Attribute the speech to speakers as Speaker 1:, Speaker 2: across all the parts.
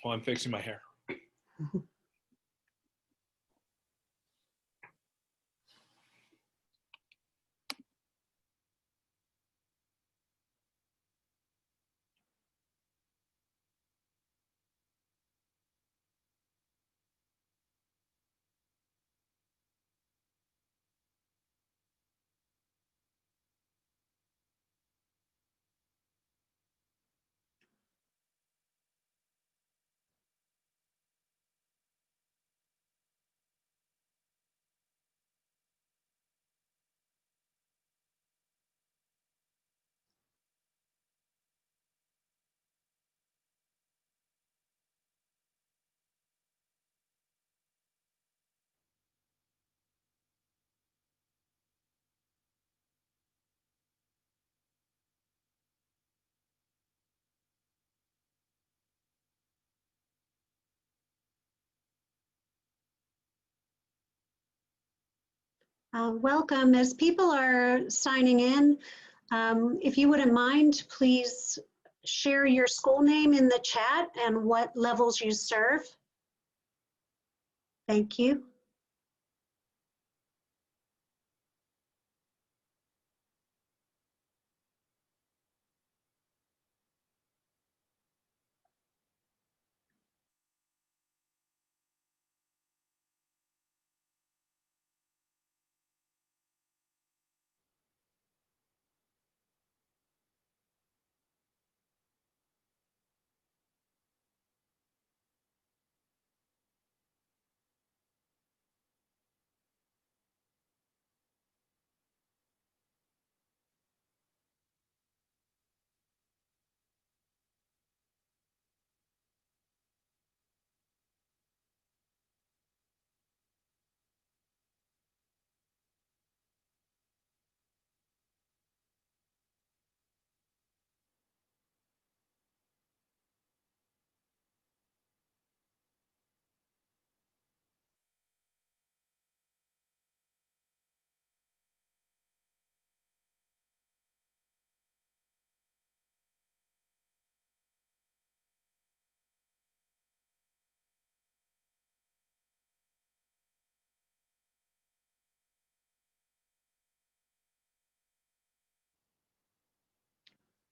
Speaker 1: while I'm fixing my hair.
Speaker 2: Welcome. As people are signing in, if you wouldn't mind, please share your school name in the chat and what levels you serve. Thank you.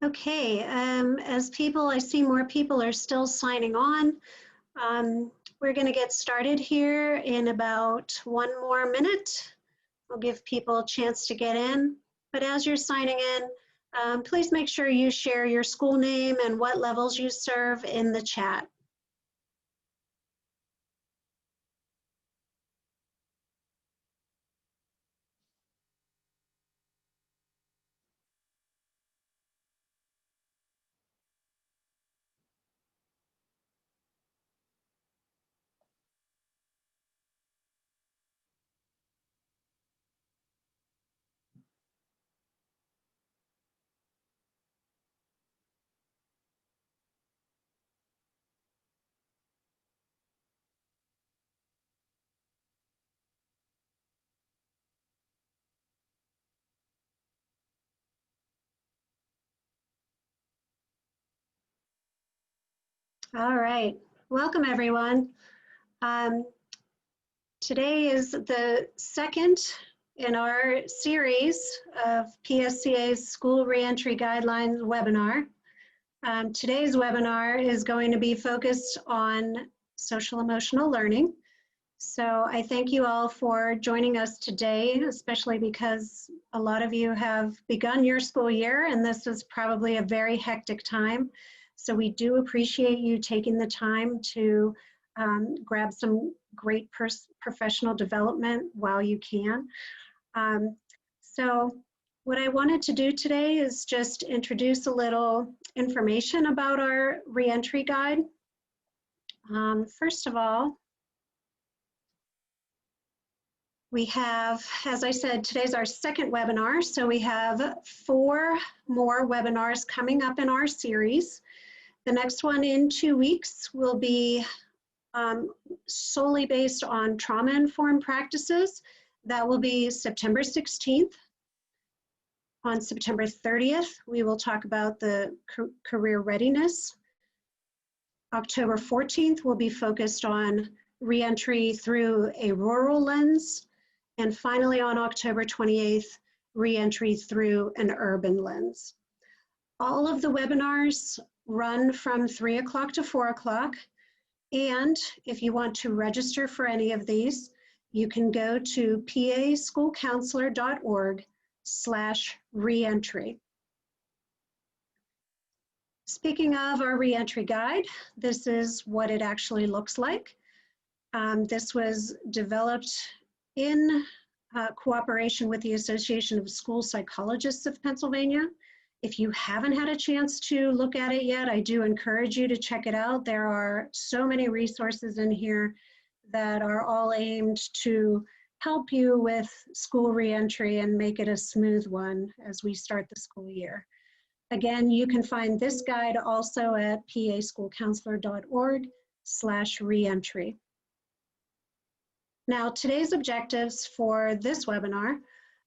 Speaker 2: Okay, I see more people are still signing on. We're going to get started here in about 1 more minute. We'll give people a chance to get in. But as you're signing in, please make sure you share your school name and what levels you serve in the chat. All right, welcome everyone. Today is the second in our series of PSCA's School Reentry Guidelines webinar. Today's webinar is going to be focused on social emotional learning. So I thank you all for joining us today, especially because a lot of you have begun your school year and this is probably a very hectic time. So we do appreciate you taking the time to grab some great professional development while you can. So what I wanted to do today is just introduce a little information about our reentry guide. First of all, we have, as I said, today's our second webinar, so we have 4 more webinars coming up in our series. The next one in 2 weeks will be solely based on trauma-informed practices. That will be September 16th. On September 30th, we will talk about the career readiness. October 14th will be focused on reentry through a rural lens. And finally, on October 28th, reentry through an urban lens. All of the webinars run from 3 o'clock to 4 o'clock. And if you want to register for any of these, you can go to paschoolcounselor.org/reentry. Speaking of our reentry guide, this is what it actually looks like. This was developed in cooperation with the Association of School Psychologists of Pennsylvania. If you haven't had a chance to look at it yet, I do encourage you to check it out. There are so many resources in here that are all aimed to help you with school reentry and make it a smooth one as we start the school year. Again, you can find this guide also at paschoolcounselor.org/reentry. Now, today's objectives for this webinar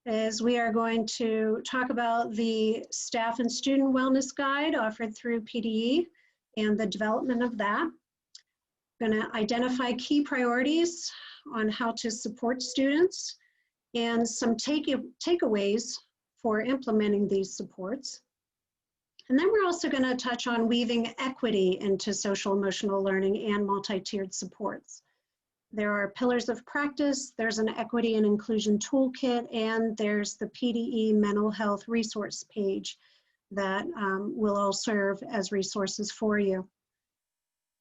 Speaker 2: is we are going to talk about the staff and student wellness guide offered through PDE and the development of that. We're going to identify key priorities on how to support students and some takeaways for implementing these supports. And then we're also going to touch on weaving equity into social emotional learning and multi-tiered supports. There are pillars of practice, there's an equity and inclusion toolkit, and there's the PDE mental health resource page that will all serve as resources for you.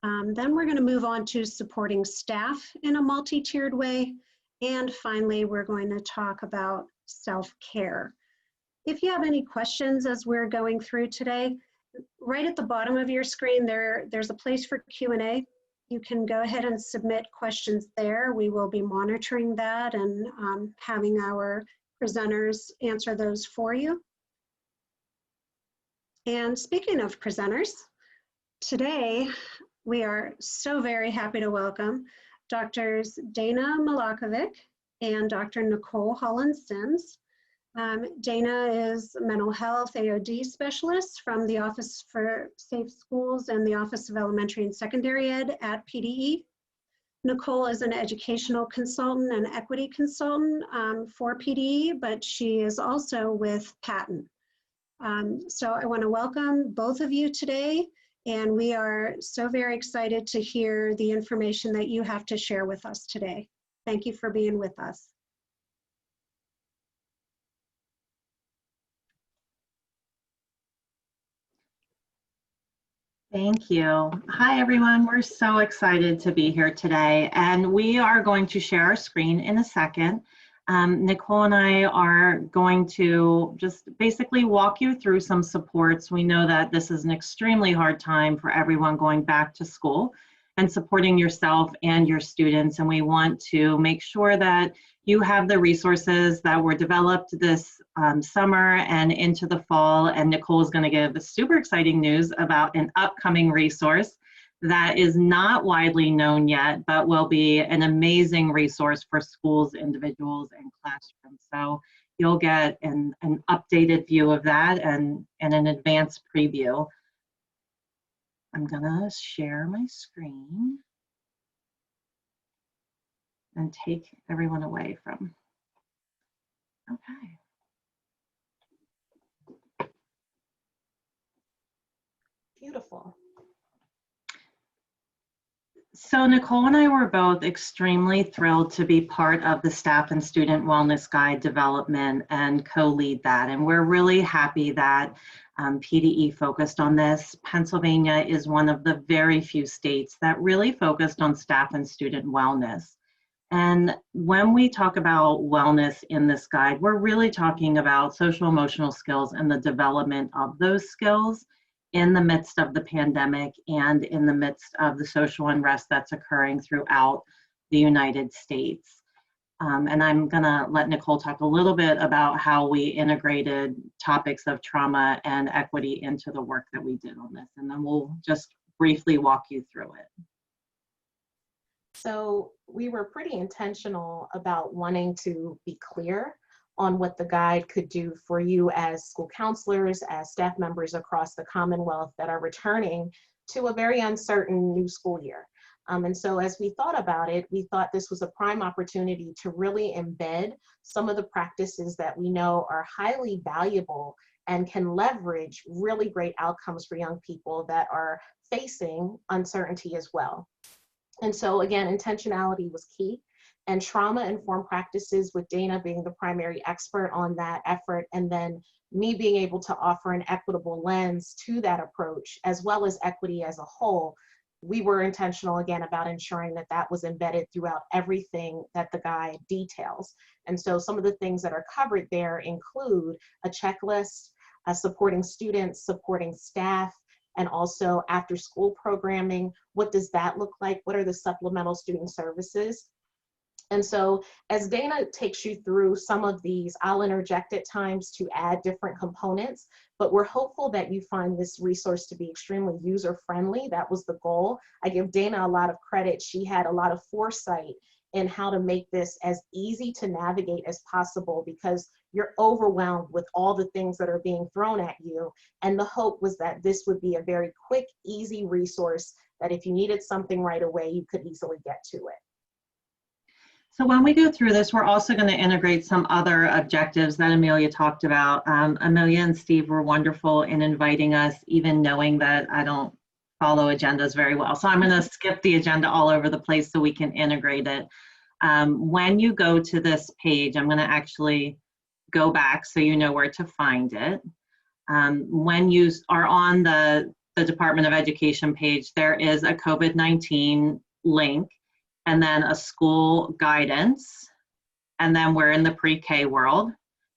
Speaker 2: Then we're going to move on to supporting staff in a multi-tiered way. And finally, we're going to talk about self-care. If you have any questions as we're going through today, right at the bottom of your screen, there's a place for Q&A. You can go ahead and submit questions there. We will be monitoring that and having our presenters answer those for you. And speaking of presenters, today we are so very happy to welcome Drs. Dana Milakovic and Dr. Nicole Holland-Sims. Dana is a mental health AOD specialist from the Office for Safe Schools and the Office of Elementary and Secondary Ed at PDE. Nicole is an educational consultant and equity consultant for PDE, but she is also with Patten. So I want to welcome both of you today, and we are so very excited to hear the information that you have to share with us today. Thank you for being with us.
Speaker 1: Thank you. Hi, everyone. We're so excited to be here today, and we are going to share our screen in a second. Nicole and I are going to just basically walk you through some supports. We know that this is an extremely hard time for everyone going back to school and supporting yourself and your students, and we want to make sure that you have the resources that were developed this summer and into the fall. And Nicole is going to give super exciting news about an upcoming resource that is not widely known yet, but will be an amazing resource for schools, individuals, and classrooms. So you'll get an updated view of that and an advanced preview. I'm going to share my screen and take everyone away from. Okay.
Speaker 3: Beautiful.
Speaker 1: So Nicole and I were both extremely thrilled to be part of the Staff and Student Wellness Guide development and co-lead that. And we're really happy that PDE focused on this. Pennsylvania is one of the very few states that really focused on staff and student wellness. And when we talk about wellness in this guide, we're really talking about social emotional skills and the development of those skills in the midst of the pandemic and in the midst of the social unrest that's occurring throughout the United States. And I'm gonna let Nicole talk a little bit about how we integrated topics of trauma and equity into the work that we did on this, and then we'll just briefly walk you through it.
Speaker 3: So we were pretty intentional about wanting to be clear on what the guide could do for you as school counselors, as staff members across the Commonwealth that are returning to a very uncertain new school year. And so as we thought about it, we thought this was a prime opportunity to really embed some of the practices that we know are highly valuable and can leverage really great outcomes for young people that are facing uncertainty as well. And so again, intentionality was key, and trauma-informed practices, with Dana being the primary expert on that effort, and then me being able to offer an equitable lens to that approach, as well as equity as a whole. We were intentional again about ensuring that that was embedded throughout everything that the guide details. And so some of the things that are covered there include a checklist, supporting students, supporting staff, and also after school programming. What does that look like? What are the supplemental student services? And so as Dana takes you through some of these, I'll interject at times to add different components, but we're hopeful that you find this resource to be extremely user-friendly. That was the goal. I give Dana a lot of credit. She had a lot of foresight in how to make this as easy to navigate as possible, because you're overwhelmed with all the things that are being thrown at you. And the hope was that this would be a very quick, easy resource that if you needed something right away, you could easily get to it.
Speaker 1: So when we go through this, we're also going to integrate some other objectives that Amelia talked about. Amelia and Steve were wonderful in inviting us, even knowing that I don't follow agendas very well. So I'm going to skip the agenda all over the place so we can integrate it. When you go to this page, I'm going to actually go back so you know where to find it. When you are on the Department of Education page, there is a COVID-19 link, and then a school guidance, and then we're in the pre-K world.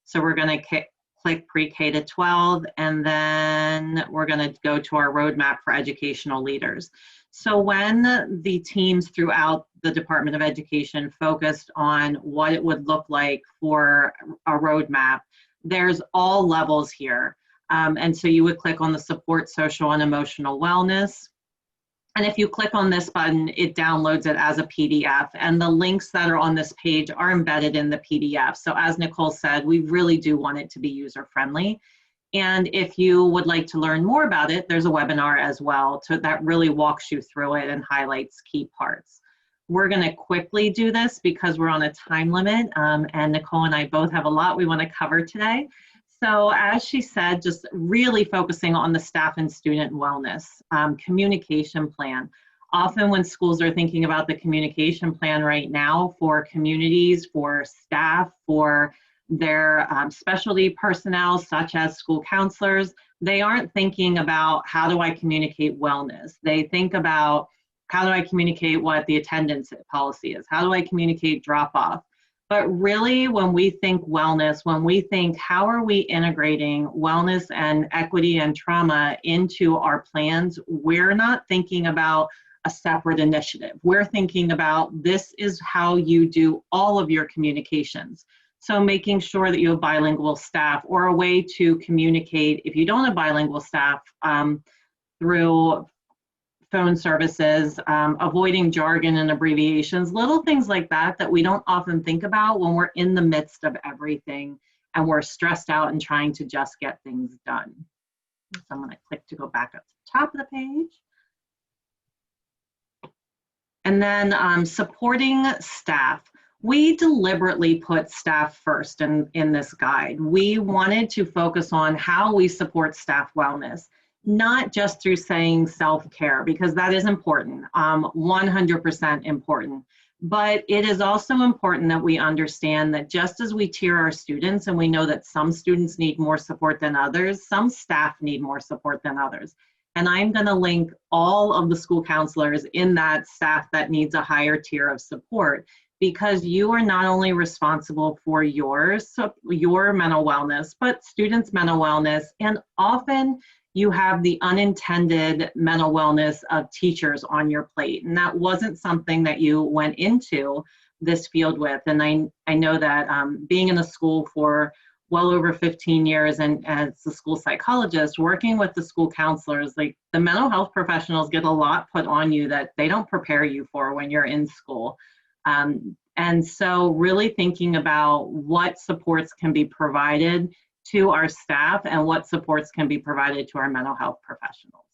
Speaker 1: So we're going to click pre-K to 12, and then we're going to go to our roadmap for educational leaders. So when the teams throughout the Department of Education focused on what it would look like for a roadmap, there's all levels here. And so you would click on the support social and emotional wellness. And if you click on this button, it downloads it as a PDF, and the links that are on this page are embedded in the PDF. So as Nicole said, we really do want it to be user-friendly. And if you would like to learn more about it, there's a webinar as well that really walks you through it and highlights key parts. We're going to quickly do this because we're on a time limit, and Nicole and I both have a lot we want to cover today. So as she said, just really focusing on the staff and student wellness, communication plan. Often when schools are thinking about the communication plan right now for communities, for staff, for their specialty personnel, such as school counselors, they aren't thinking about how do I communicate wellness. They think about how do I communicate what the attendance policy is? How do I communicate drop off? But really, when we think wellness, when we think how are we integrating wellness and equity and trauma into our plans, we're not thinking about a separate initiative. We're thinking about this is how you do all of your communications. So making sure that you have bilingual staff, or a way to communicate if you don't have bilingual staff through phone services, avoiding jargon and abbreviations, little things like that that we don't often think about when we're in the midst of everything and we're stressed out and trying to just get things done. So I'm going to click to go back up to the top of the page. And then supporting staff. We deliberately put staff first in this guide. We wanted to focus on how we support staff wellness, not just through saying self-care, because that is important, 100% important. But it is also important that we understand that just as we tier our students, and we know that some students need more support than others, some staff need more support than others. And I'm going to link all of the school counselors in that staff that needs a higher tier of support, because you are not only responsible for your mental wellness, but students' mental wellness, and often you have the unintended mental wellness of teachers on your plate. And that wasn't something that you went into this field with. And I know that being in the school for well over 15 years and as a school psychologist, working with the school counselors, like the mental health professionals get a lot put on you that they don't prepare you for when you're in school. And so really thinking about what supports can be provided to our staff and what supports can be provided to our mental health professionals.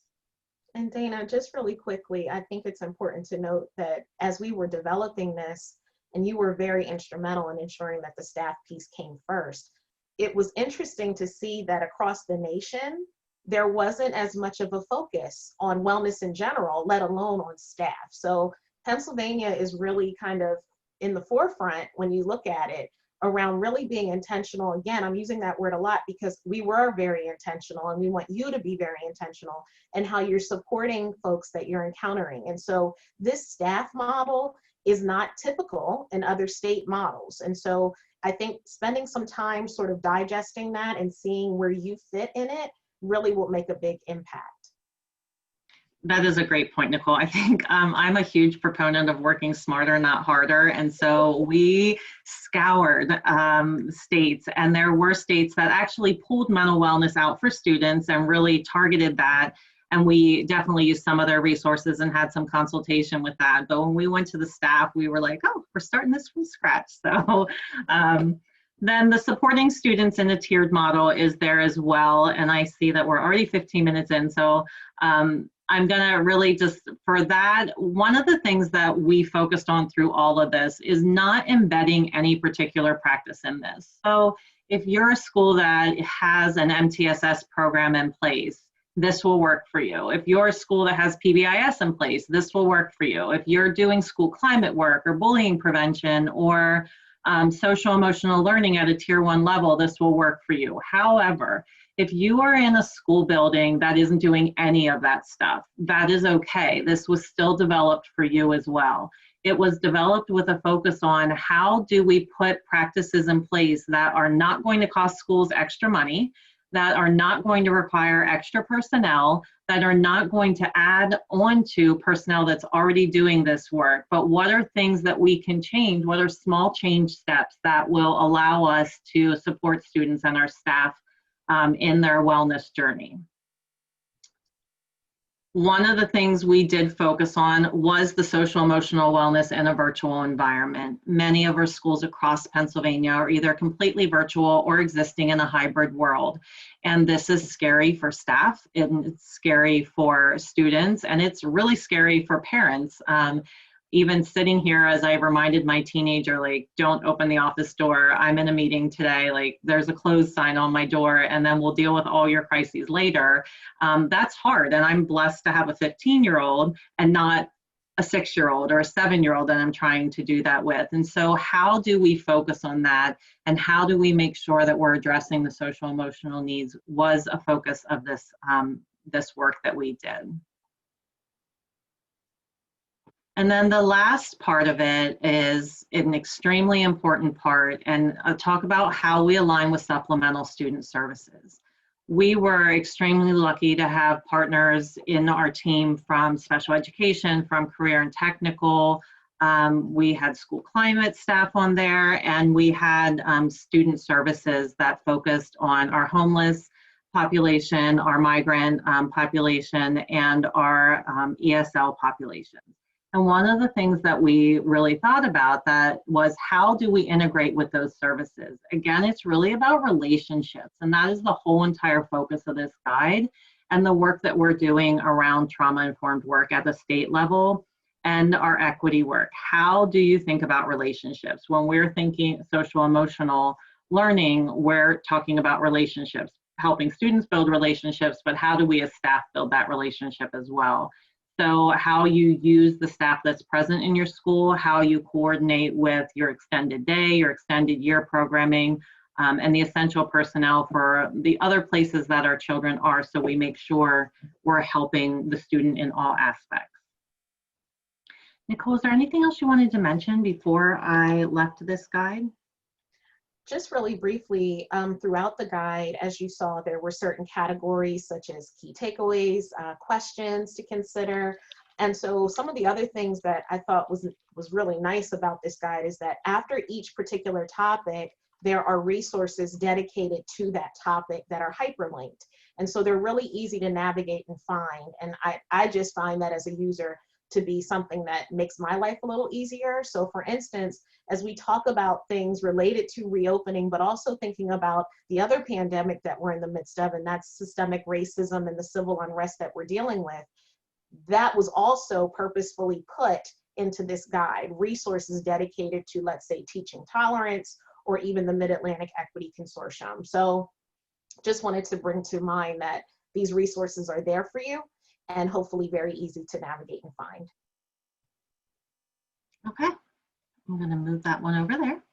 Speaker 3: And Dana, just really quickly, I think it's important to note that as we were developing this, and you were very instrumental in ensuring that the staff piece came first, it was interesting to see that across the nation, there wasn't as much of a focus on wellness in general, let alone on staff. So Pennsylvania is really kind of in the forefront when you look at it around really being intentional. Again, I'm using that word a lot because we were very intentional, and we want you to be very intentional in how you're supporting folks that you're encountering. And so this staff model is not typical in other state models. And so I think spending some time sort of digesting that and seeing where you fit in it really will make a big impact.
Speaker 1: That is a great point, Nicole. I think I'm a huge proponent of working smarter, not harder. And so we scoured states, and there were states that actually pulled mental wellness out for students and really targeted that. And we definitely used some of their resources and had some consultation with that. But when we went to the staff, we were like, oh, we're starting this from scratch. So then the supporting students in a tiered model is there as well. And I see that we're already 15 minutes in. So I'm gonna really just, for that, one of the things that we focused on through all of this is not embedding any particular practice in this. So if you're a school that has an MTSS program in place, this will work for you. If you're a school that has PBIS in place, this will work for you. If you're doing school climate work or bullying prevention or social emotional learning at a tier 1 level, this will work for you. However, if you are in a school building that isn't doing any of that stuff, that is okay. This was still developed for you as well. It was developed with a focus on how do we put practices in place that are not going to cost schools extra money, that are not going to require extra personnel, that are not going to add on to personnel that's already doing this work, but what are things that we can change? What are small change steps that will allow us to support students and our staff in their wellness journey? One of the things we did focus on was the social emotional wellness in a virtual environment. Many of our schools across Pennsylvania are either completely virtual or existing in a hybrid world. And this is scary for staff, and it's scary for students, and it's really scary for parents. Even sitting here, as I reminded my teenager, like, don't open the office door. I'm in a meeting today. Like, there's a closed sign on my door, and then we'll deal with all your crises later. That's hard. And I'm blessed to have a 15-year-old and not a 6-year-old or a 7-year-old that I'm trying to do that with. And so how do we focus on that? And how do we make sure that we're addressing the social emotional needs was a focus of this, this work that we did. And then the last part of it is an extremely important part, and I'll talk about how we align with supplemental student services. We were extremely lucky to have partners in our team from special education, from career and technical. We had school climate staff on there, and we had student services that focused on our homeless population, our migrant population, and our ESL population. And one of the things that we really thought about that was, how do we integrate with those services? Again, it's really about relationships, and that is the whole entire focus of this guide and the work that we're doing around trauma-informed work at the state level and our equity work. How do you think about relationships? When we're thinking social emotional learning, we're talking about relationships, helping students build relationships, but how do we as staff build that relationship as well? So how you use the staff that's present in your school, how you coordinate with your extended day, your extended year programming, and the essential personnel for the other places that our children are, so we make sure we're helping the student in all aspects. Nicole, is there anything else you wanted to mention before I left this guide?
Speaker 3: Just really briefly, throughout the guide, as you saw, there were certain categories such as key takeaways, questions to consider. And so some of the other things that I thought was really nice about this guide is that after each particular topic, there are resources dedicated to that topic that are hyperlinked. And so they're really easy to navigate and find. And I just find that as a user to be something that makes my life a little easier. So for instance, as we talk about things related to reopening, but also thinking about the other pandemic that we're in the midst of, and that's systemic racism and the civil unrest that we're dealing with, that was also purposefully put into this guide, resources dedicated to, let's say, teaching tolerance, or even the Mid-Atlantic Equity Consortium. So just wanted to bring to mind that these resources are there for you and hopefully very easy to navigate and find.
Speaker 1: Okay, I'm going to move that one over there.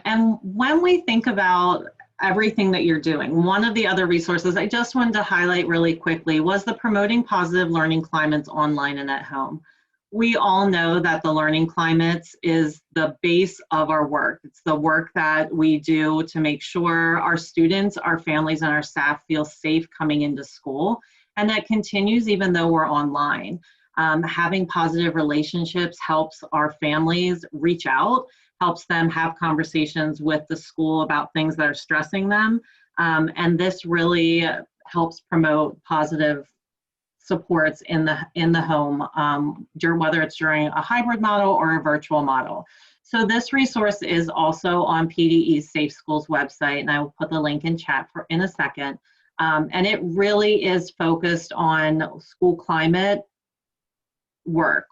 Speaker 1: And when we think about everything that you're doing, one of the other resources I just wanted to highlight really quickly was the Promoting Positive Learning Climates Online and at Home. We all know that the learning climates is the base of our work. It's the work that we do to make sure our students, our families, and our staff feel safe coming into school. And that continues even though we're online. Having positive relationships helps our families reach out, helps them have conversations with the school about things that are stressing them. And this really helps promote positive supports in the home, whether it's during a hybrid model or a virtual model. So this resource is also on PDE's Safe Schools website, and I will put the link in chat in a second. And it really is focused on school climate work,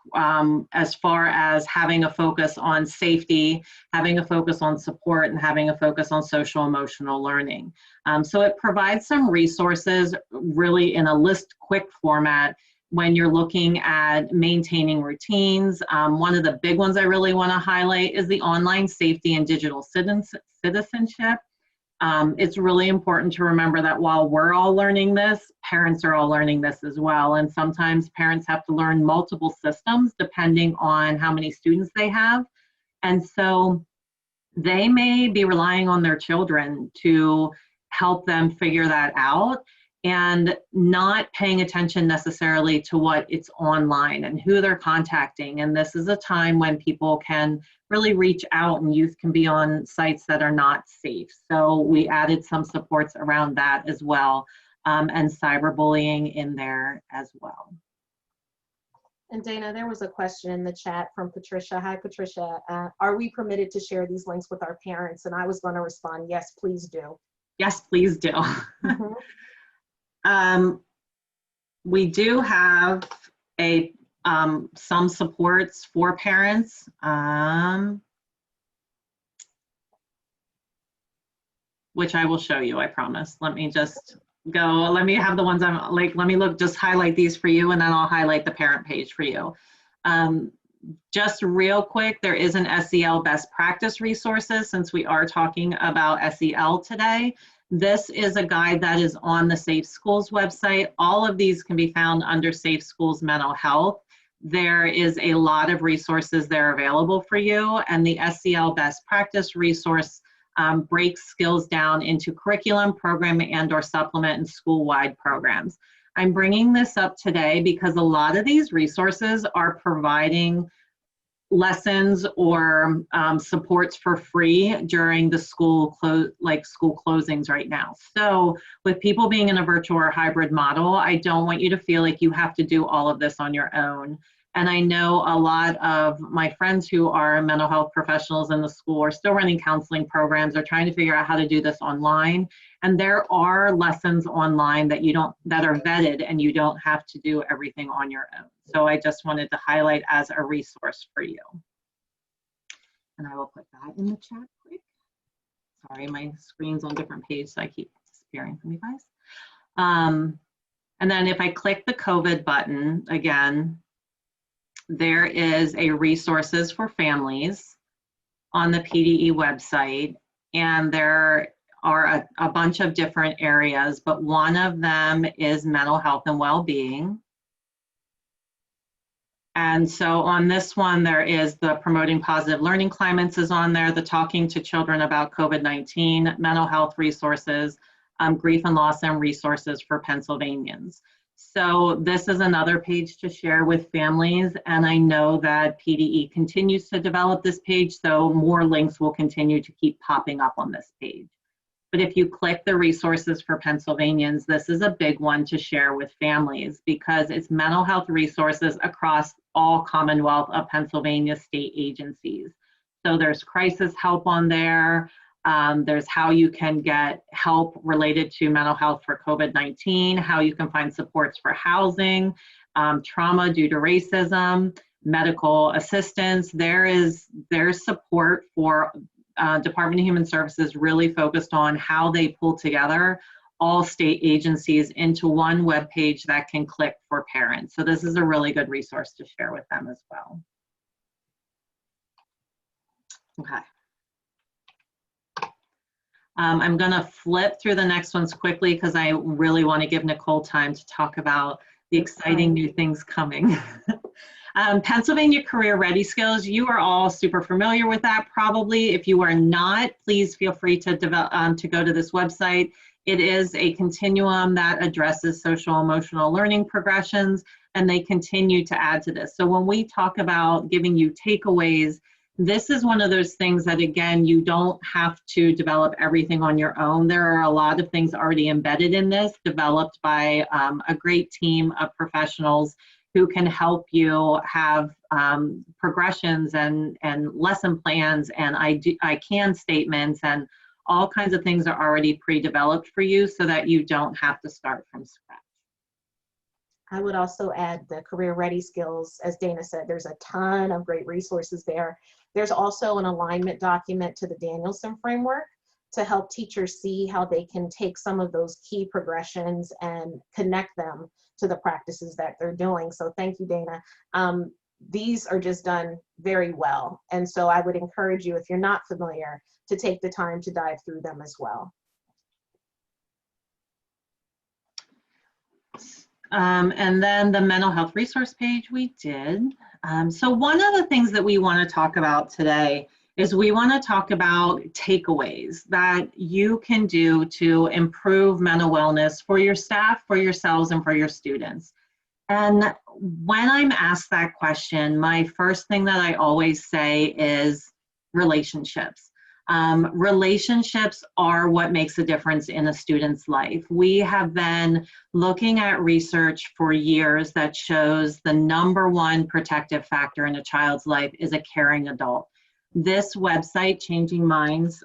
Speaker 1: as far as having a focus on safety, having a focus on support, and having a focus on social emotional learning. So it provides some resources really in a list quick format when you're looking at maintaining routines. One of the big ones I really want to highlight is the online safety and digital citizenship. It's really important to remember that while we're all learning this, parents are all learning this as well. And sometimes parents have to learn multiple systems depending on how many students they have. And so they may be relying on their children to help them figure that out and not paying attention necessarily to what it's online and who they're contacting. And this is a time when people can really reach out and youth can be on sites that are not safe. So we added some supports around that as well, and cyberbullying in there as well.
Speaker 3: And Dana, there was a question in the chat from Patricia. Hi, Patricia. Are we permitted to share these links with our parents? And I was going to respond, yes, please do.
Speaker 1: Yes, please do. We do have some supports for parents. Which I will show you, I promise. Let me just go, let me have the ones I'm like, let me just highlight these for you and then I'll highlight the parent page for you. Just real quick, there is an SEL best practice resources since we are talking about SEL today. This is a guide that is on the Safe Schools website. All of these can be found under Safe Schools Mental Health. There is a lot of resources there available for you, and the SEL best practice resource breaks skills down into curriculum, program, and/or supplement and school-wide programs. I'm bringing this up today because a lot of these resources are providing lessons or supports for free during the school closings right now. So with people being in a virtual or hybrid model, I don't want you to feel like you have to do all of this on your own. And I know a lot of my friends who are mental health professionals in the school are still running counseling programs. They're trying to figure out how to do this online. And there are lessons online that that are vetted and you don't have to do everything on your own. So I just wanted to highlight as a resource for you. And I will put that in the chat quick. Sorry, my screen's on different pages, so I keep disappearing from you guys. And then if I click the COVID button again, there is a resources for families on the PDE website, and there are a bunch of different areas, but one of them is mental health and well-being. And so on this one, there is the Promoting Positive Learning Climates is on there, the Talking to Children About COVID-19, mental health resources, grief and loss and resources for Pennsylvanians. So this is another page to share with families, and I know that PDE continues to develop this page, so more links will continue to keep popping up on this page. But if you click the resources for Pennsylvanians, this is a big one to share with families because it's mental health resources across all Commonwealth of Pennsylvania state agencies. So there's crisis help on there. There's how you can get help related to mental health for COVID-19, how you can find supports for housing, trauma due to racism, medical assistance. There's support for Department of Human Services really focused on how they pull together all state agencies into one web page that can click for parents. So this is a really good resource to share with them as well. Okay. I'm gonna flip through the next ones quickly because I really want to give Nicole time to talk about the exciting new things coming. Pennsylvania Career Ready Skills, you are all super familiar with that probably. If you are not, please feel free to go to this website. It is a continuum that addresses social emotional learning progressions, and they continue to add to this. So when we talk about giving you takeaways, this is one of those things that, again, you don't have to develop everything on your own. There are a lot of things already embedded in this, developed by a great team of professionals who can help you have progressions and lesson plans and I can statements, and all kinds of things are already pre-developed for you so that you don't have to start from scratch.
Speaker 3: I would also add the Career Ready Skills. As Dana said, there's a ton of great resources there. There's also an alignment document to the Danielson framework to help teachers see how they can take some of those key progressions and connect them to the practices that they're doing. So thank you, Dana. These are just done very well. And so I would encourage you, if you're not familiar, to take the time to dive through them as well.
Speaker 1: And then the mental health resource page we did. So one of the things that we want to talk about today is we want to talk about takeaways that you can do to improve mental wellness for your staff, for yourselves, and for your students. And when I'm asked that question, my first thing that I always say is relationships. Relationships are what makes a difference in a student's life. We have been looking at research for years that shows the #1 protective factor in a child's life is a caring adult. This website, Changing Minds,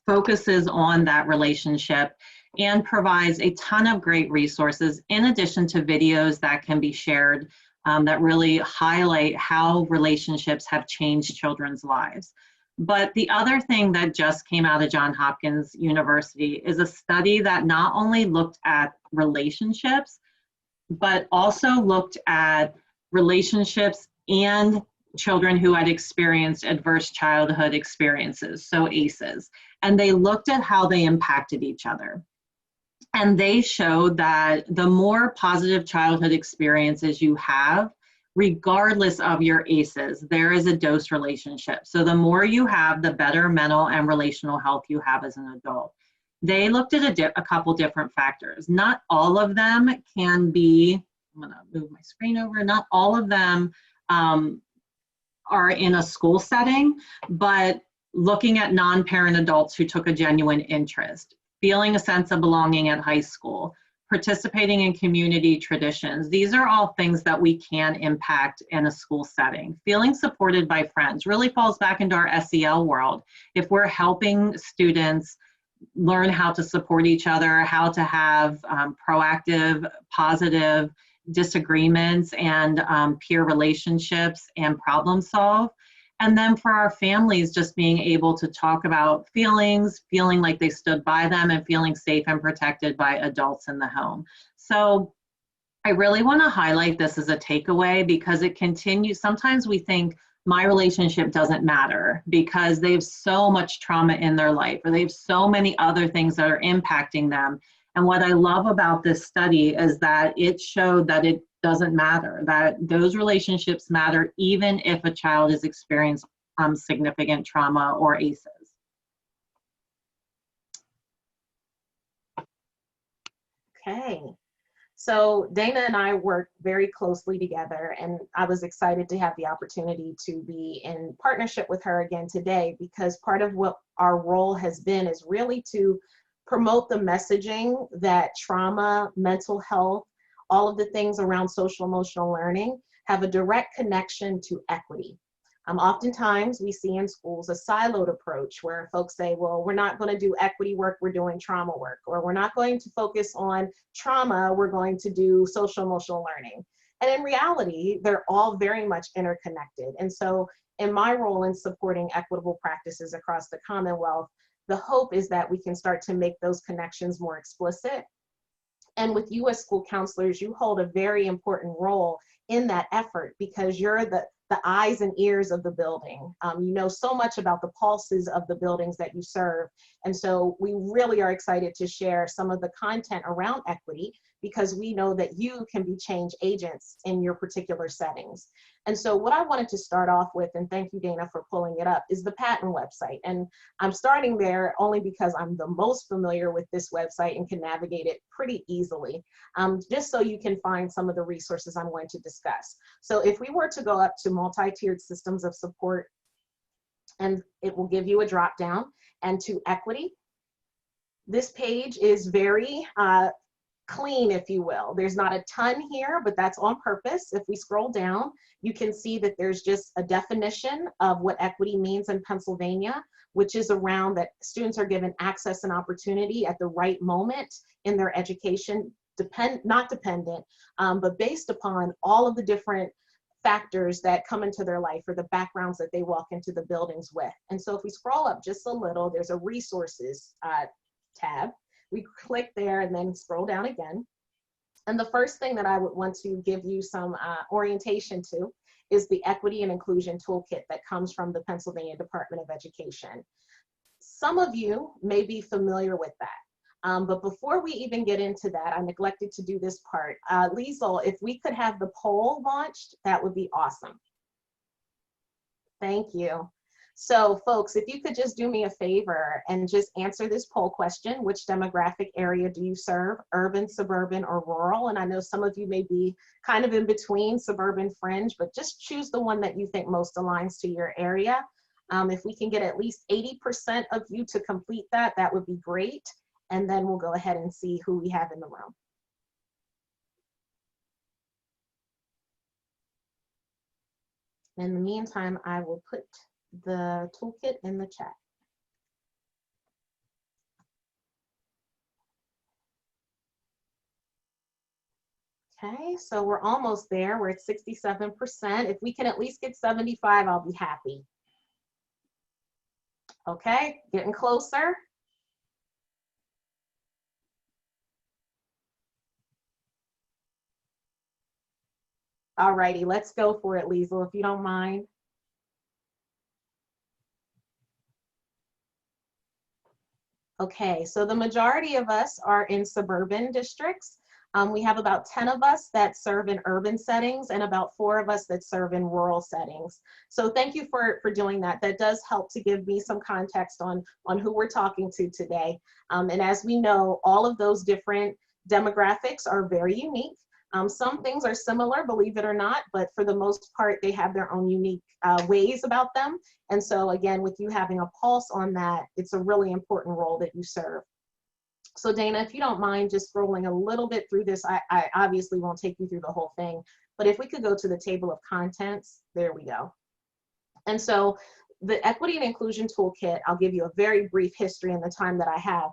Speaker 1: focuses on that relationship and provides a ton of great resources in addition to videos that can be shared that really highlight how relationships have changed children's lives. But the other thing that just came out of Johns Hopkins University is a study that not only looked at relationships, but also looked at relationships and children who had experienced adverse childhood experiences, so ACEs. And they looked at how they impacted each other. And they showed that the more positive childhood experiences you have, regardless of your ACEs, there is a dose relationship. So the more you have, the better mental and relational health you have as an adult. They looked at a couple different factors. Not all of them can be, I'm gonna move my screen over, not all of them are in a school setting, but looking at non-parent adults who took a genuine interest, feeling a sense of belonging at high school, participating in community traditions. These are all things that we can impact in a school setting. Feeling supported by friends really falls back into our SEL world. If we're helping students learn how to support each other, how to have proactive, positive disagreements and peer relationships and problem solve. And then for our families, just being able to talk about feelings, feeling like they stood by them, and feeling safe and protected by adults in the home. So I really want to highlight this as a takeaway because it continues. Sometimes we think my relationship doesn't matter because they have so much trauma in their life, or they have so many other things that are impacting them. And what I love about this study is that it showed that it doesn't matter, that those relationships matter even if a child has experienced significant trauma or ACEs.
Speaker 3: Okay, so Dana and I work very closely together, and I was excited to have the opportunity to be in partnership with her again today, because part of what our role has been is really to promote the messaging that trauma, mental health, all of the things around social emotional learning have a direct connection to equity. Oftentimes we see in schools a siloed approach where folks say, well, we're not going to do equity work, we're doing trauma work, or we're not going to focus on trauma, we're going to do social emotional learning. And in reality, they're all very much interconnected. And so in my role in supporting equitable practices across the Commonwealth, the hope is that we can start to make those connections more explicit. And with you as school counselors, you hold a very important role in that effort because you're the eyes and ears of the building. You know so much about the pulses of the buildings that you serve. And so we really are excited to share some of the content around equity because we know that you can be change agents in your particular settings. And so what I wanted to start off with, and thank you, Dana, for pulling it up, is the Patton website. And I'm starting there only because I'm the most familiar with this website and can navigate it pretty easily, just so you can find some of the resources I'm going to discuss. So if we were to go up to multi-tiered systems of support, and it will give you a drop down, and to equity, this page is very clean, if you will. There's not a ton here, but that's on purpose. If we scroll down, you can see that there's just a definition of what equity means in Pennsylvania, which is around that students are given access and opportunity at the right moment in their education, not dependent, but based upon all of the different factors that come into their life or the backgrounds that they walk into the buildings with. And so if we scroll up just a little, there's a resources tab. We click there and then scroll down again. And the first thing that I would want to give you some orientation to is the Equity and Inclusion Toolkit that comes from the Pennsylvania Department of Education. Some of you may be familiar with that. But before we even get into that, I neglected to do this part. Liesl, if we could have the poll launched, that would be awesome. Thank you. So folks, if you could just do me a favor and just answer this poll question: which demographic area do you serve, urban, suburban, or rural? And I know some of you may be kind of in between suburban fringe, but just choose the one that you think most aligns to your area. If we can get at least 80% of you to complete that, that would be great. And then we'll go ahead and see who we have in the room. In the meantime, I will put the toolkit in the chat. Okay, so we're almost there. We're at 67%. If we can at least get 75, I'll be happy. Okay, getting closer. All righty, let's go for it, Liesl, if you don't mind. Okay, so the majority of us are in suburban districts. We have about 10 of us that serve in urban settings and about 4 of us that serve in rural settings. So thank you for doing that. That does help to give me some context on who we're talking to today. And as we know, all of those different demographics are very unique. Some things are similar, believe it or not, but for the most part, they have their own unique ways about them. And so again, with you having a pulse on that, it's a really important role that you serve. So Dana, if you don't mind just scrolling a little bit through this, I obviously won't take you through the whole thing, but if we could go to the table of contents, there we go. And so the Equity and Inclusion Toolkit, I'll give you a very brief history in the time that I have,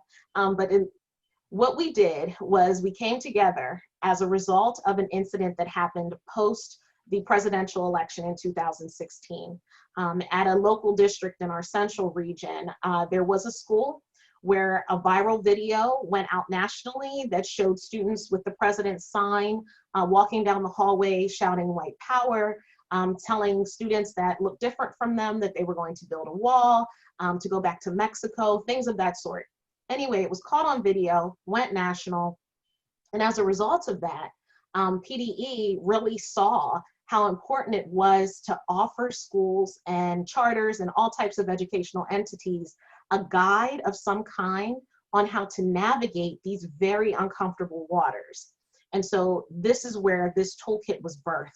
Speaker 3: what we did was we came together as a result of an incident that happened post the presidential election in 2016. At a local district in our central region, there was a school where a viral video went out nationally that showed students with the president's sign walking down the hallway shouting white power, telling students that looked different from them that they were going to build a wall, to go back to Mexico, things of that sort. Anyway, it was caught on video, went national, and as a result of that, PDE really saw how important it was to offer schools and charters and all types of educational entities a guide of some kind on how to navigate these very uncomfortable waters. And so this is where this toolkit was birthed.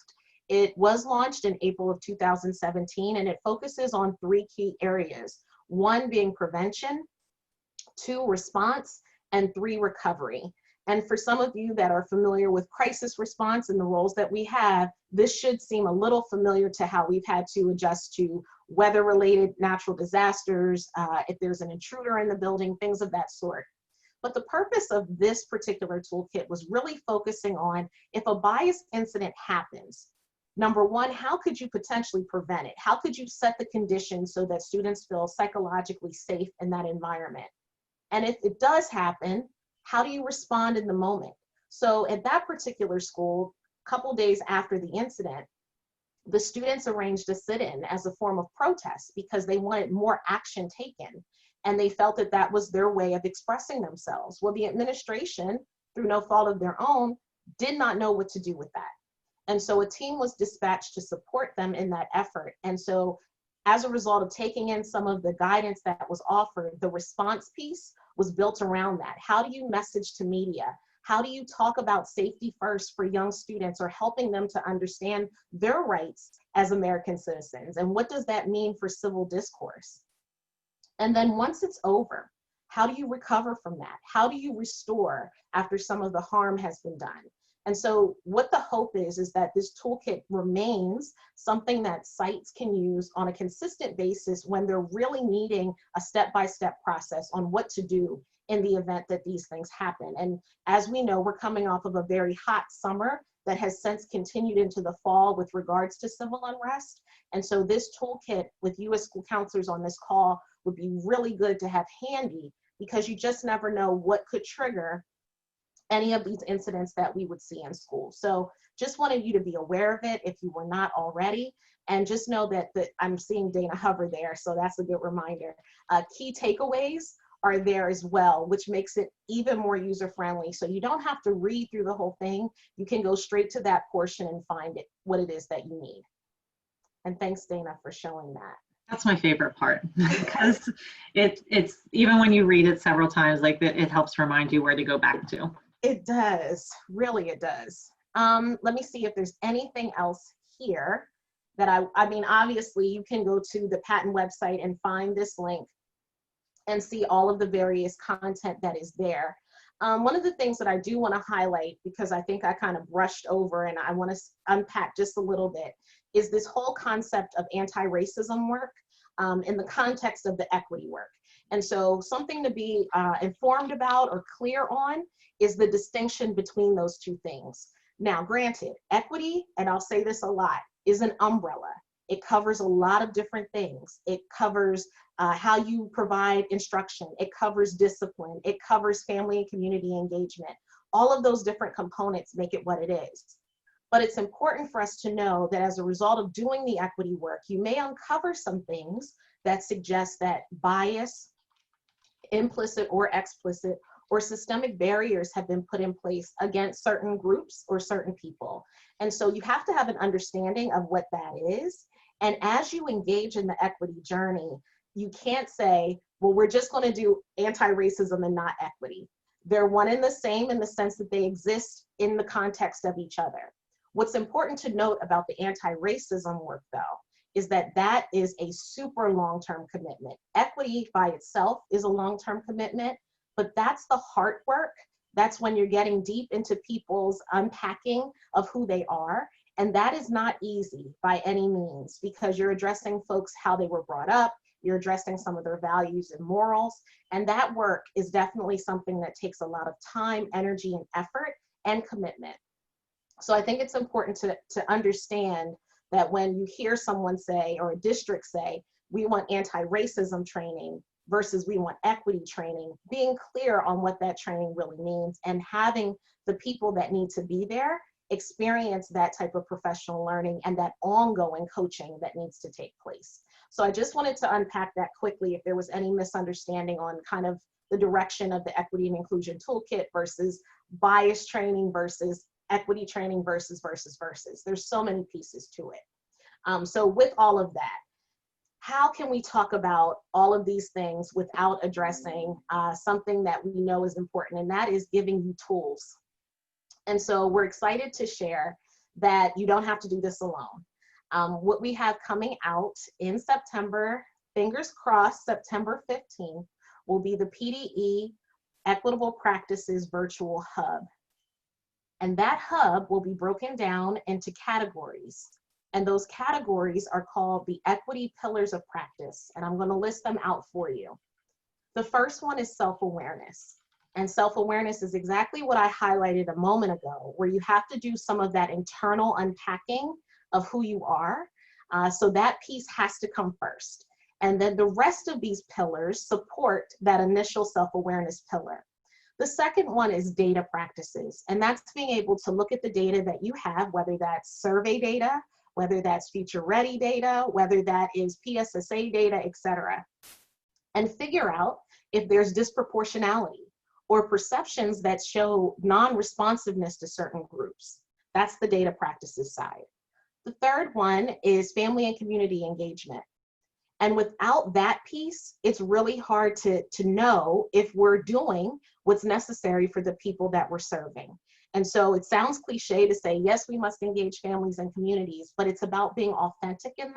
Speaker 3: It was launched in April of 2017, and it focuses on 3 key areas. 1 being prevention, 2 response, and 3 recovery. And for some of you that are familiar with crisis response and the roles that we have, this should seem a little familiar to how we've had to adjust to weather-related natural disasters, if there's an intruder in the building, things of that sort. But the purpose of this particular toolkit was really focusing on, if a bias incident happens, number one, how could you potentially prevent it? How could you set the conditions so that students feel psychologically safe in that environment? And if it does happen, how do you respond in the moment? So at that particular school, a couple days after the incident, the students arranged a sit-in as a form of protest because they wanted more action taken. And they felt that that was their way of expressing themselves. Well, the administration, through no fault of their own, did not know what to do with that. And so a team was dispatched to support them in that effort. And so as a result of taking in some of the guidance that was offered, the response piece was built around that. How do you message to media? How do you talk about safety first for young students, or helping them to understand their rights as American citizens? And what does that mean for civil discourse? And then once it's over, how do you recover from that? How do you restore after some of the harm has been done? And so what the hope is that this toolkit remains something that sites can use on a consistent basis when they're really needing a step-by-step process on what to do in the event that these things happen. And as we know, we're coming off of a very hot summer that has since continued into the fall with regards to civil unrest. And so this toolkit with you as school counselors on this call would be really good to have handy, because you just never know what could trigger any of these incidents that we would see in school. So just wanted you to be aware of it if you were not already, and just know that I'm seeing Dana hover there, so that's a good reminder. Key takeaways are there as well, which makes it even more user-friendly. So you don't have to read through the whole thing. You can go straight to that portion and find it, what it is that you need. And thanks, Dana, for showing that.
Speaker 1: That's my favorite part, because it's even when you read it several times, like it helps remind you where to go back to.
Speaker 3: It does, really it does. Let me see if there's anything else here that I mean, obviously you can go to the patent website and find this link and see all of the various content that is there. One of the things that I do want to highlight, because I think I kind of brushed over and I want to unpack just a little bit, is this whole concept of anti-racism work in the context of the equity work. And so something to be informed about or clear on is the distinction between those two things. Now, granted, equity, and I'll say this a lot, is an umbrella. It covers a lot of different things. It covers how you provide instruction. It covers discipline. It covers family and community engagement. All of those different components make it what it is. But it's important for us to know that as a result of doing the equity work, you may uncover some things that suggest that bias, implicit or explicit, or systemic barriers have been put in place against certain groups or certain people. And so you have to have an understanding of what that is. And as you engage in the equity journey, you can't say, well, we're just going to do anti-racism and not equity. They're one and the same in the sense that they exist in the context of each other. What's important to note about the anti-racism work, though, is that that is a super long-term commitment. Equity by itself is a long-term commitment, but that's the heart work. That's when you're getting deep into people's unpacking of who they are. And that is not easy by any means, because you're addressing folks how they were brought up, you're addressing some of their values and morals, and that work is definitely something that takes a lot of time, energy, and effort and commitment. So I think it's important to understand that when you hear someone say, or a district say, we want anti-racism training versus we want equity training, being clear on what that training really means and having the people that need to be there experience that type of professional learning and that ongoing coaching that needs to take place. So I just wanted to unpack that quickly if there was any misunderstanding on kind of the direction of the equity and inclusion toolkit versus bias training versus equity training versus. There's so many pieces to it. So with all of that, how can we talk about all of these things without addressing something that we know is important, and that is giving you tools. And so we're excited to share that you don't have to do this alone. What we have coming out in September, fingers crossed, September 15th, will be the PDE Equitable Practices Virtual Hub. And that hub will be broken down into categories. And those categories are called the Equity Pillars of Practice. And I'm going to list them out for you. The first one is self-awareness. And self-awareness is exactly what I highlighted a moment ago, where you have to do some of that internal unpacking of who you are. So that piece has to come first. And then the rest of these pillars support that initial self-awareness pillar. The second one is data practices, and that's being able to look at the data that you have, whether that's survey data, whether that's future ready data, whether that is PSSA data, et cetera, and figure out if there's disproportionality or perceptions that show non-responsiveness to certain groups. That's the data practices side. The third one is family and community engagement. And without that piece, it's really hard to know if we're doing what's necessary for the people that we're serving. And so it sounds cliche to say, yes, we must engage families and communities, but it's about being authentic in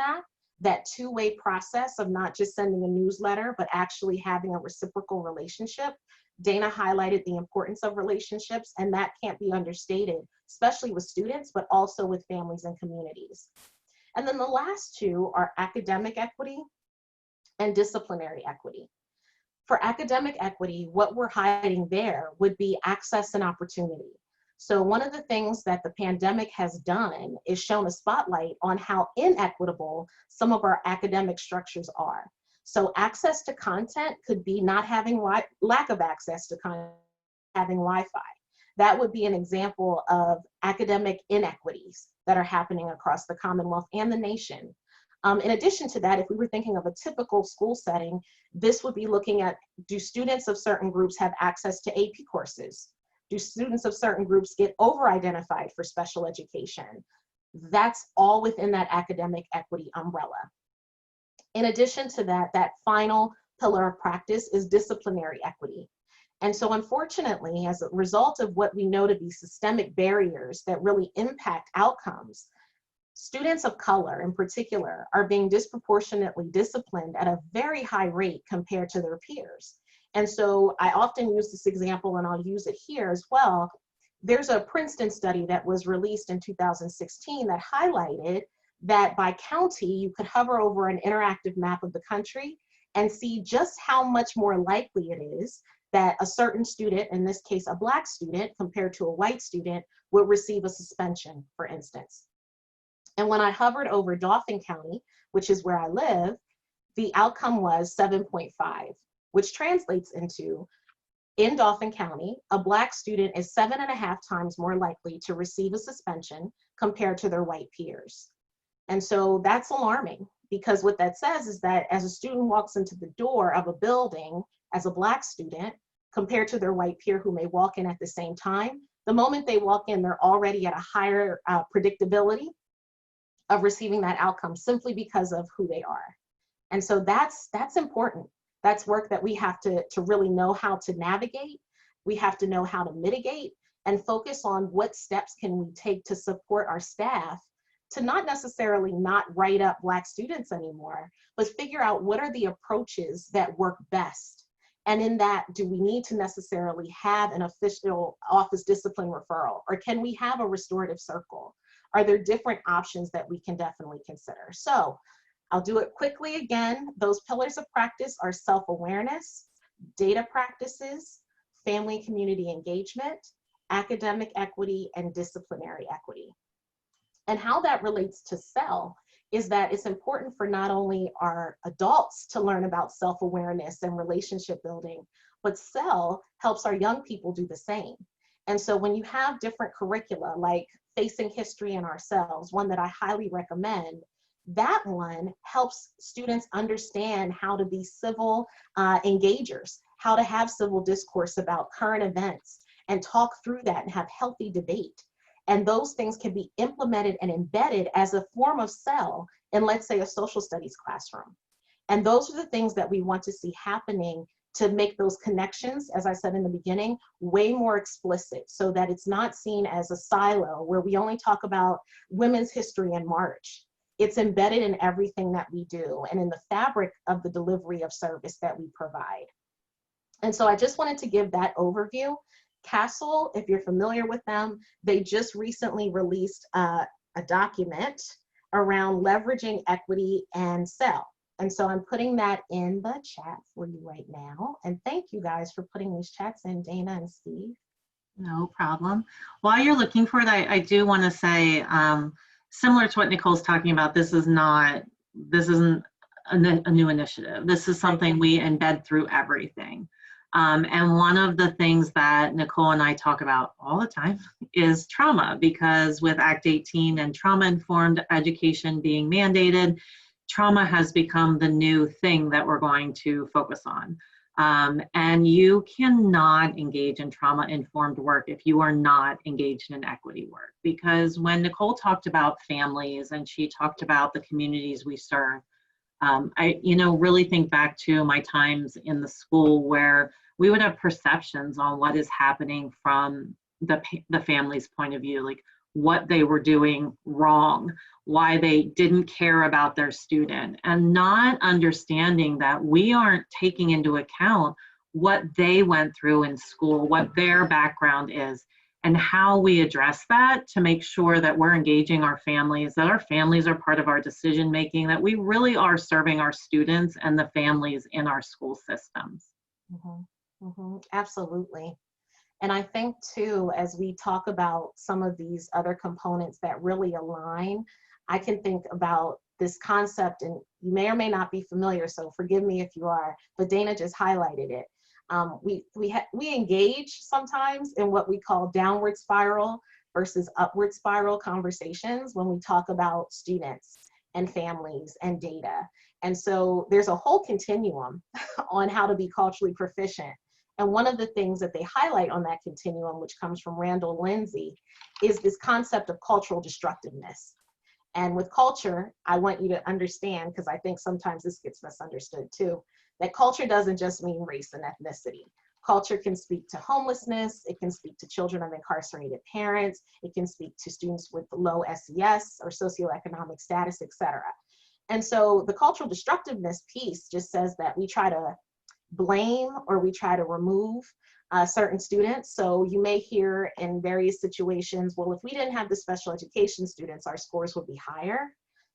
Speaker 3: that two-way process of not just sending a newsletter, but actually having a reciprocal relationship. Dana highlighted the importance of relationships, and that can't be understated, especially with students, but also with families and communities. And then the last two are academic equity and disciplinary equity. For academic equity, what we're highlighting there would be access and opportunity. So one of the things that the pandemic has done is shown a spotlight on how inequitable some of our academic structures are. So access to content could be not having lack of access to content, having Wi-Fi. That would be an example of academic inequities that are happening across the Commonwealth and the nation. In addition to that, if we were thinking of a typical school setting, this would be looking at, do students of certain groups have access to AP courses? Do students of certain groups get over-identified for special education? That's all within that academic equity umbrella. In addition to that, that final pillar of practice is disciplinary equity. And so unfortunately, as a result of what we know to be systemic barriers that really impact outcomes, students of color in particular are being disproportionately disciplined at a very high rate compared to their peers. And so I often use this example, and I'll use it here as well. There's a Princeton study that was released in 2016 that highlighted that by county, you could hover over an interactive map of the country and see just how much more likely it is that a certain student, in this case a Black student compared to a white student, would receive a suspension, for instance. And when I hovered over Dauphin County, which is where I live, the outcome was 7.5, which translates into, in Dauphin County, a Black student is 7.5 times more likely to receive a suspension compared to their white peers. And so that's alarming, because what that says is that as a student walks into the door of a building as a Black student, compared to their white peer who may walk in at the same time, the moment they walk in, they're already at a higher predictability of receiving that outcome simply because of who they are. And so that's important. That's work that we have to really know how to navigate. We have to know how to mitigate and focus on what steps can we take to support our staff to not necessarily not write up Black students anymore, but figure out what are the approaches that work best. And in that, do we need to necessarily have an official office discipline referral, or can we have a restorative circle? Are there different options that we can definitely consider? So I'll do it quickly again. Those pillars of practice are self-awareness, data practices, family community engagement, academic equity, and disciplinary equity. And how that relates to SEL is that it's important for not only our adults to learn about self-awareness and relationship building, but SEL helps our young people do the same. And so when you have different curricula like Facing History and Ourselves, one that I highly recommend, that one helps students understand how to be civil engagers, how to have civil discourse about current events and talk through that and have healthy debate. And those things can be implemented and embedded as a form of SEL in, let's say, a social studies classroom. And those are the things that we want to see happening to make those connections, as I said in the beginning, way more explicit, so that it's not seen as a silo where we only talk about women's history and March. It's embedded in everything that we do and in the fabric of the delivery of service that we provide. And so I just wanted to give that overview. CASEL, if you're familiar with them, they just recently released a document around leveraging equity and SEL. And so I'm putting that in the chat for you right now. And thank you guys for putting these chats in, Dana and Steve.
Speaker 1: No problem. While you're looking for it, I do want to say, similar to what Nicole's talking about, this isn't a new initiative. This is something we embed through everything. And one of the things that Nicole and I talk about all the time is trauma, because with Act 18 and trauma-informed education being mandated, trauma has become the new thing that we're going to focus on. And you cannot engage in trauma-informed work if you are not engaged in equity work. Because when Nicole talked about families and she talked about the communities we serve, I really think back to my times in the school where we would have perceptions on what is happening from the family's point of view, like what they were doing wrong, why they didn't care about their student, and not understanding that we aren't taking into account what they went through in school, what their background is, and how we address that to make sure that we're engaging our families, that our families are part of our decision making, that we really are serving our students and the families in our school systems.
Speaker 3: Absolutely. And I think too, as we talk about some of these other components that really align, I can think about this concept, and you may or may not be familiar, so forgive me if you are, but Dana just highlighted it. We engage sometimes in what we call downward spiral versus upward spiral conversations when we talk about students and families and data. And so there's a whole continuum on how to be culturally proficient. And one of the things that they highlight on that continuum, which comes from Randall Lindsay, is this concept of cultural destructiveness. And with culture, I want you to understand, because I think sometimes this gets misunderstood too, that culture doesn't just mean race and ethnicity. Culture can speak to homelessness, it can speak to children of incarcerated parents, it can speak to students with low SES or socioeconomic status, etc. And so the cultural destructiveness piece just says that we try to blame or we try to remove certain students. So you may hear in various situations, well, if we didn't have the special education students, our scores would be higher.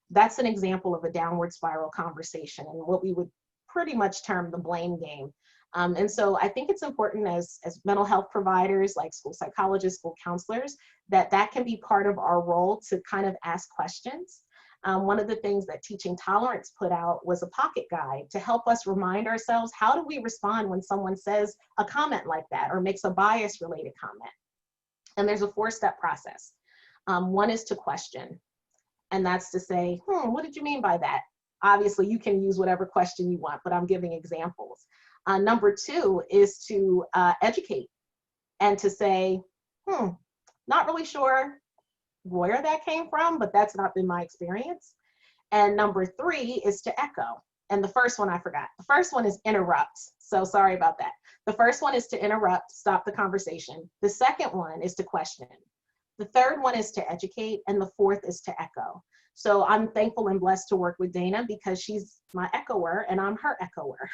Speaker 3: That's an example of a downward spiral conversation and what we would pretty much term the blame game. And so I think it's important as mental health providers, like school psychologists, school counselors, that can be part of our role to kind of ask questions. One of the things that Teaching Tolerance put out was a pocket guide to help us remind ourselves, how do we respond when someone says a comment like that or makes a bias related comment? And there's a 4-step process. One is to question. And that's to say, what did you mean by that? Obviously, you can use whatever question you want, but I'm giving examples. Number 2 is to educate and to say, not really sure where that came from, but that's not been my experience. And number 3 is to echo. And the first one I forgot. The first one is interrupt. So sorry about that. The first one is to interrupt, stop the conversation. The second one is to question. The third one is to educate. And the fourth is to echo. So I'm thankful and blessed to work with Dana because she's my echoer and I'm her echoer.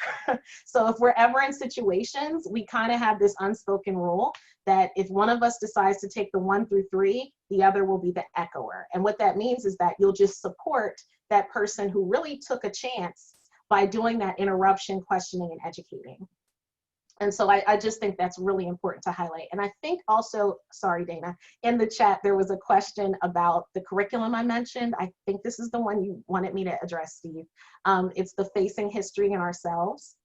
Speaker 3: So if we're ever in situations, we kind of have this unspoken rule that if one of us decides to take the 1 through 3, the other will be the echoer. And what that means is that you'll just support that person who really took a chance by doing that interruption, questioning, and educating. And so I just think that's really important to highlight. And I think also, sorry, Dana, in the chat, there was a question about the curriculum I mentioned. I think this is the one you wanted me to address, Steve. It's the Facing History in Ourselves.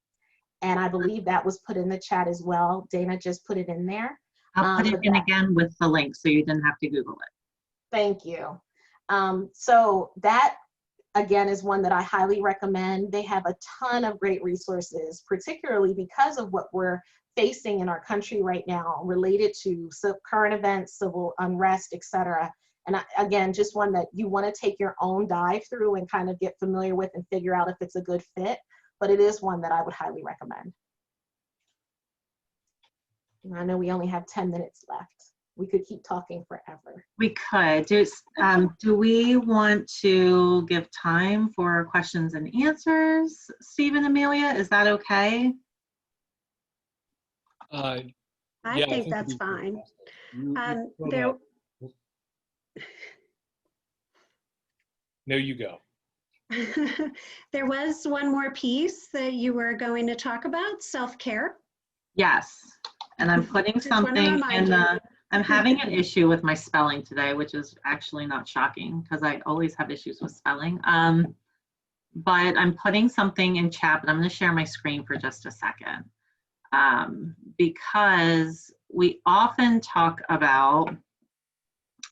Speaker 3: And I believe that was put in the chat as well. Dana just put it in there.
Speaker 1: I'll put it in again with the link so you didn't have to Google it.
Speaker 3: Thank you. So that, again, is one that I highly recommend. They have a ton of great resources, particularly because of what we're facing in our country right now related to current events, civil unrest, etc. And again, just one that you want to take your own dive through and kind of get familiar with and figure out if it's a good fit. But it is one that I would highly recommend. And I know we only have 10 minutes left. We could keep talking forever.
Speaker 1: We could. Do we want to give time for questions and answers, Steve and Amelia? Is that okay?
Speaker 4: Uh,
Speaker 2: I
Speaker 4: yeah, I
Speaker 2: think
Speaker 4: think
Speaker 2: that's
Speaker 4: it'd be
Speaker 2: fine.
Speaker 4: fantastic. You throw
Speaker 2: There,
Speaker 4: that. No, you go.
Speaker 2: there was one more piece that you were going to talk about, self-care.
Speaker 1: Yes, and I'm putting
Speaker 2: Just want to
Speaker 1: something
Speaker 2: remind
Speaker 1: in
Speaker 2: you.
Speaker 1: the, I'm having an issue with my spelling today, which is actually not shocking because I always have issues with spelling. But I'm putting something in chat, but I'm going to share my screen for just a second. Because we often talk about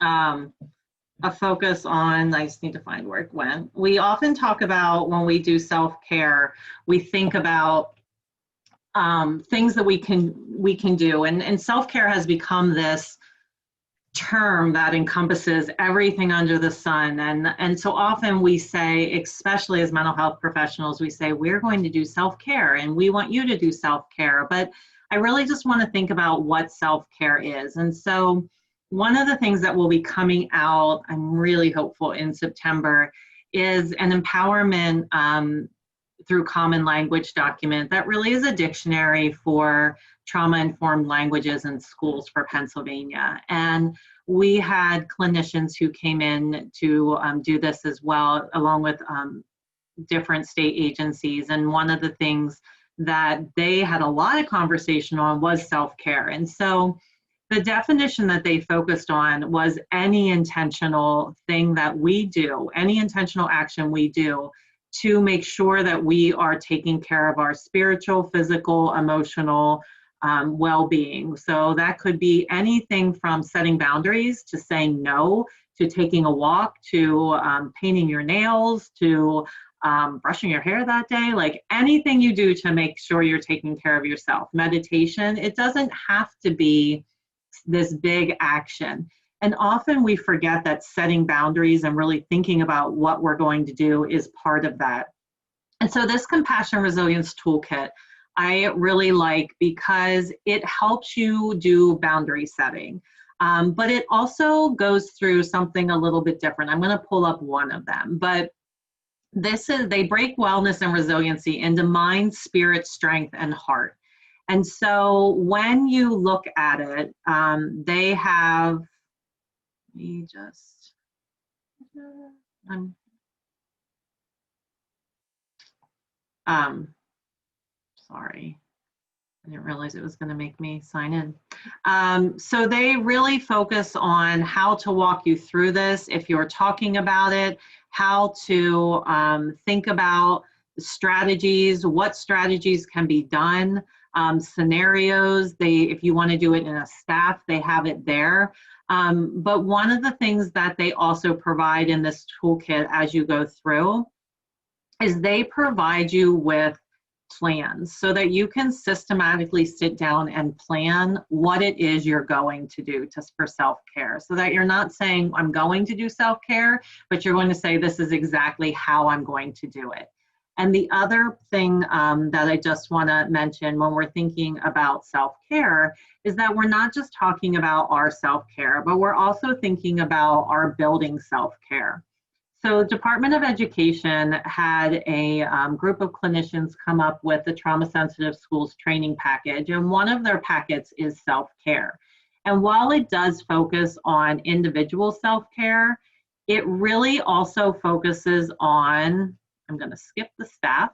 Speaker 1: a focus on, I just need to find where it went. We often talk about when we do self-care, we think about things that we can do, and self-care has become this term that encompasses everything under the sun, and so often we say, especially as mental health professionals, we say we're going to do self-care and we want you to do self-care, but I really just want to think about what self-care is. And so one of the things that will be coming out, I'm really hopeful, in September, is an empowerment through common language document that really is a dictionary for trauma-informed languages in schools for Pennsylvania. And we had clinicians who came in to do this as well, along with different state agencies. And one of the things that they had a lot of conversation on was self-care. And so the definition that they focused on was any intentional thing that we do, any intentional action we do to make sure that we are taking care of our spiritual, physical, emotional well-being. So that could be anything from setting boundaries to saying no, to taking a walk, to painting your nails, to brushing your hair that day, like anything you do to make sure you're taking care of yourself. Meditation, it doesn't have to be this big action. And often we forget that setting boundaries and really thinking about what we're going to do is part of that. And so this compassion resilience toolkit, I really like because it helps you do boundary setting. But it also goes through something a little bit different. I'm going to pull up one of them, but this is, they break wellness and resiliency into mind, spirit, strength, and heart. And so when you look at it, they have, let me just, sorry, I didn't realize it was going to make me sign in. So they really focus on how to walk you through this if you're talking about it, how to think about strategies, what strategies can be done, scenarios. If you want to do it in a staff, they have it there. But one of the things that they also provide in this toolkit as you go through is they provide you with plans so that you can systematically sit down and plan what it is you're going to do for self-care, so that you're not saying I'm going to do self-care, but you're going to say this is exactly how I'm going to do it. And the other thing that I just want to mention when we're thinking about self-care is that we're not just talking about our self-care, but we're also thinking about our building self-care. So Department of Education had a group of clinicians come up with the Trauma Sensitive Schools training package, and one of their packets is self-care. And while it does focus on individual self-care, it really also focuses on, I'm going to skip the staff,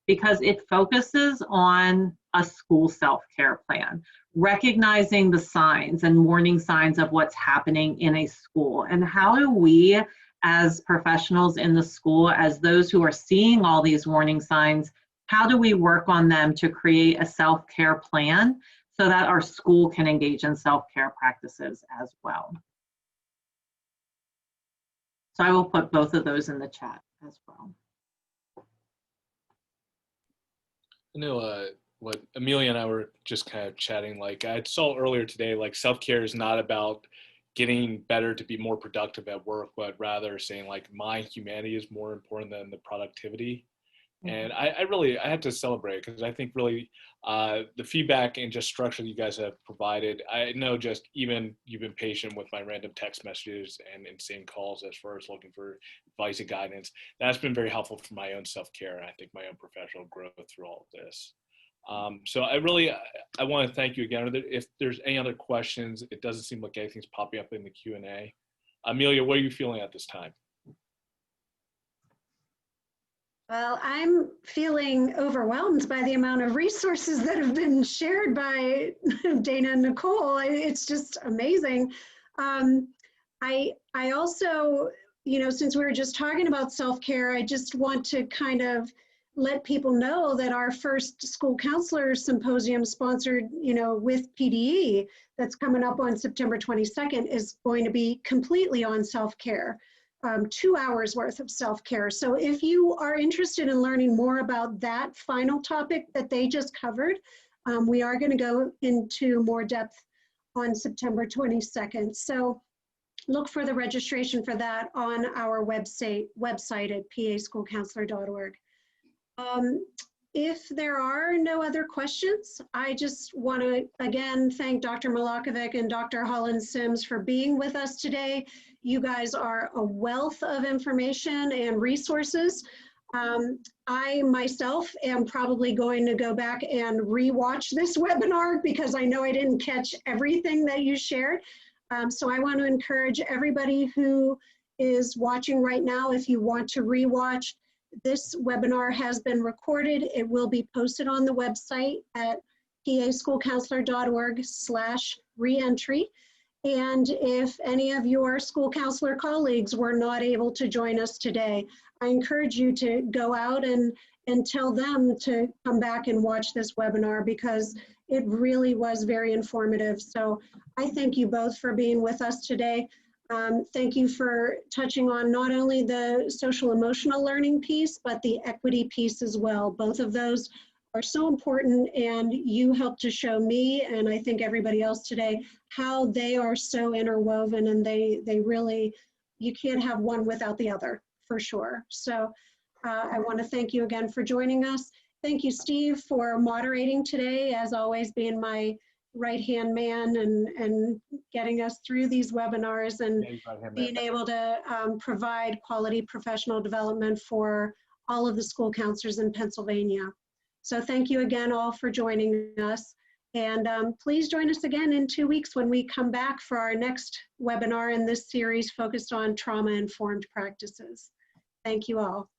Speaker 1: because it focuses on a school self-care plan, recognizing the signs and warning signs of what's happening in a school, and how do we as professionals in the school, as those who are seeing all these warning signs, how do we work on them to create a self-care plan so that our school can engage in self-care practices as well? So I will put both of those in the chat as well.
Speaker 4: I know what Amelia and I were just kind of chatting, like I saw earlier today, like self-care is not about getting better to be more productive at work, but rather saying like my humanity is more important than the productivity. And I had to celebrate because I think really the feedback and just structure that you guys have provided, I know just even you've been patient with my random text messages and insane calls as far as looking for advice and guidance. That's been very helpful for my own self-care and I think my own professional growth through all of this. So I want to thank you again. If there's any other questions, it doesn't seem like anything's popping up in the Q&A. Amelia, what are you feeling at this time?
Speaker 2: Well, I'm feeling overwhelmed by the amount of resources that have been shared by Dana and Nicole. It's just amazing. I also, since we were just talking about self-care, I just want to kind of let people know that our first school counselor symposium sponsored, with PDE that's coming up on September 22nd is going to be completely on self-care. 2 hours worth of self-care. So if you are interested in learning more about that final topic that they just covered, we are going to go into more depth on September 22nd. So look for the registration for that on our website at paschoolcounselor.org. If there are no other questions, I just want to again thank Dr. Milakovic and Dr. Holland-Sims for being with us today. You guys are a wealth of information and resources. I myself am probably going to go back and rewatch this webinar because I know I didn't catch everything that you shared. So I want to encourage everybody who is watching right now, if you want to rewatch, this webinar has been recorded. It will be posted on the website at paschoolcounselor.org/reentry. And if any of your school counselor colleagues were not able to join us today, I encourage you to go out and tell them to come back and watch this webinar because it really was very informative. So I thank you both for being with us today. Thank you for touching on not only the social emotional learning piece, but the equity piece as well. Both of those are so important, and you helped to show me, and I think everybody else today, how they are so interwoven, and they really, you can't have one without the other, for sure. So I want to thank you again for joining us. Thank you, Steve, for moderating today, as always, being my right-hand man and getting us through these webinars and being able to provide quality professional development for all of the school counselors in Pennsylvania. So thank you again all for joining us. And please join us again in 2 weeks when we come back for our next webinar in this series focused on trauma-informed practices. Thank you all.